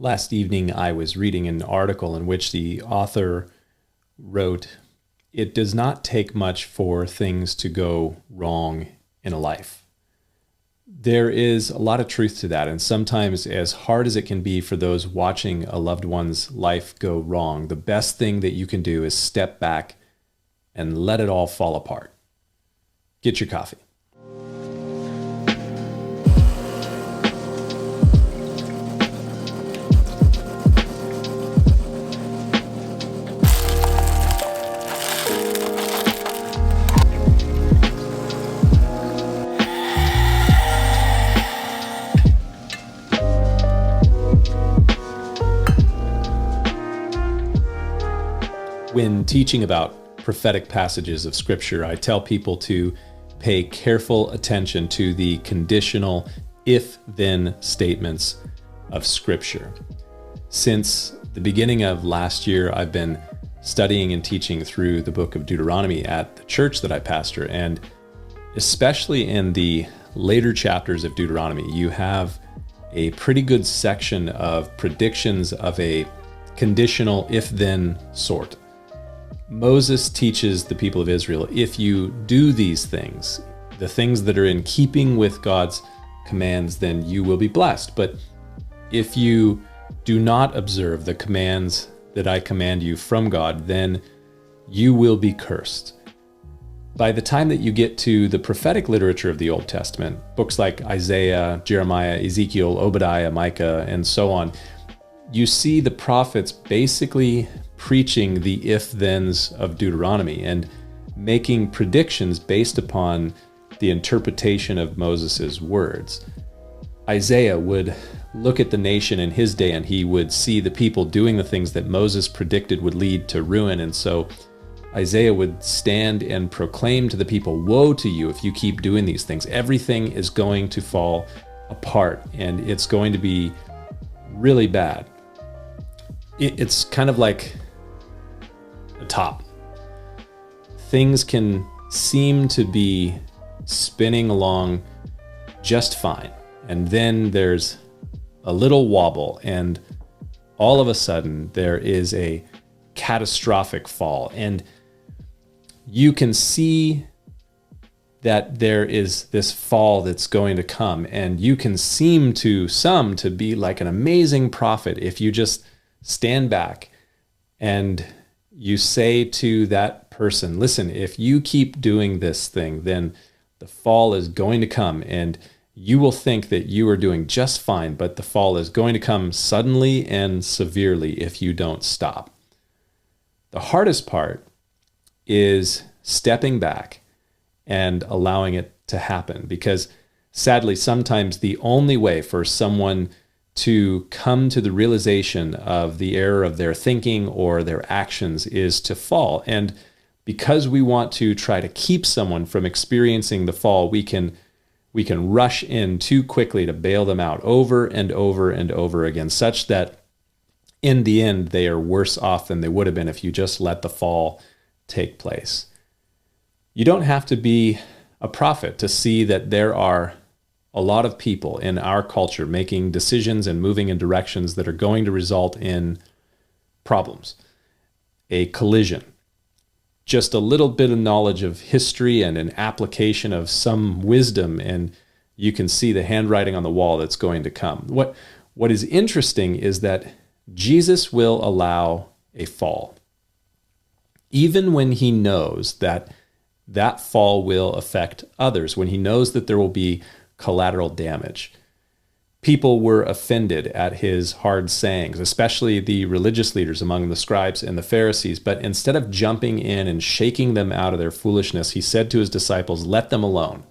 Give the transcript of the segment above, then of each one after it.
Last evening, I was reading an article in which the author wrote, "It does not take much for things to go wrong in a life." There is a lot of truth to that, and sometimes, as hard as it can be for those watching a loved one's life go wrong, the best thing that you can do is step back and let it all fall apart. Get your coffee. When teaching about prophetic passages of Scripture, I tell people to pay careful attention to the conditional if-then statements of Scripture. Since the beginning of last year, I've been studying and teaching through the book of Deuteronomy at the church that I pastor, and especially in the later chapters of Deuteronomy, you have a pretty good section of predictions of a conditional if-then sort. Moses teaches the people of Israel, if you do these things, the things that are in keeping with God's commands, then you will be blessed. But if you do not observe the commands that I command you from God, then you will be cursed. By the time that you get to the prophetic literature of the Old Testament, books like Isaiah, Jeremiah, Ezekiel, Obadiah, Micah, and so on, you see the prophets basically preaching the if-thens of Deuteronomy and making predictions based upon the interpretation of Moses' words. Isaiah would look at the nation in his day and he would see the people doing the things that Moses predicted would lead to ruin. And so Isaiah would stand and proclaim to the people, "Woe to you if you keep doing these things. Everything is going to fall apart and it's going to be really bad." It's kind of like a top. Things can seem to be spinning along just fine, and then there's a little wobble, and all of a sudden there is a catastrophic fall, and you can see that there is this fall that's going to come, and you can seem to some to be like an amazing prophet if you just stand back and you say to that person, "Listen, if you keep doing this thing, then the fall is going to come, and you will think that you are doing just fine, but the fall is going to come suddenly and severely if you don't stop." The hardest part is stepping back and allowing it to happen, because sadly, sometimes the only way for someone to come to the realization of the error of their thinking or their actions is to fall. And because we want to try to keep someone from experiencing the fall, we can rush in too quickly to bail them out over and over and over again, such that in the end, they are worse off than they would have been if you just let the fall take place. You don't have to be a prophet to see that there are a lot of people in our culture making decisions and moving in directions that are going to result in problems, a collision. Just a little bit of knowledge of history and an application of some wisdom, and you can see the handwriting on the wall that's going to come. What is interesting is that Jesus will allow a fall, even when he knows that that fall will affect others, when he knows that there will be collateral damage. People were offended at his hard sayings, especially the religious leaders among the scribes and the Pharisees. But instead of jumping in and shaking them out of their foolishness, he said to his disciples, "Let them alone.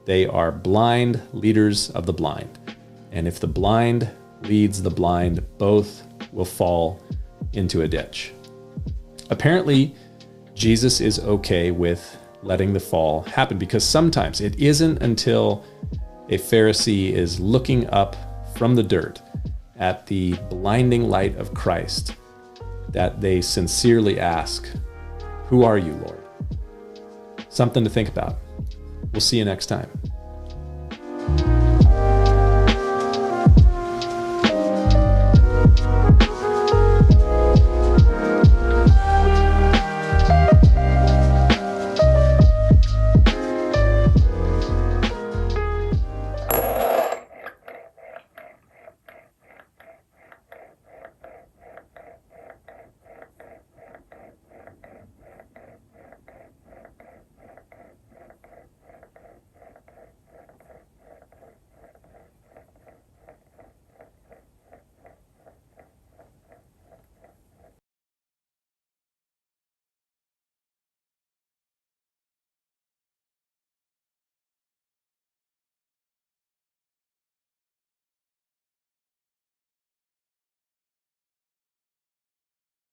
They are blind leaders of the blind. And if the blind leads the blind, both will fall into a ditch." Apparently, Jesus is okay with letting the fall happen, because sometimes it isn't until a Pharisee is looking up from the dirt at the blinding light of Christ that they sincerely ask, "Who are you, Lord?" Something to think about. We'll see you next time.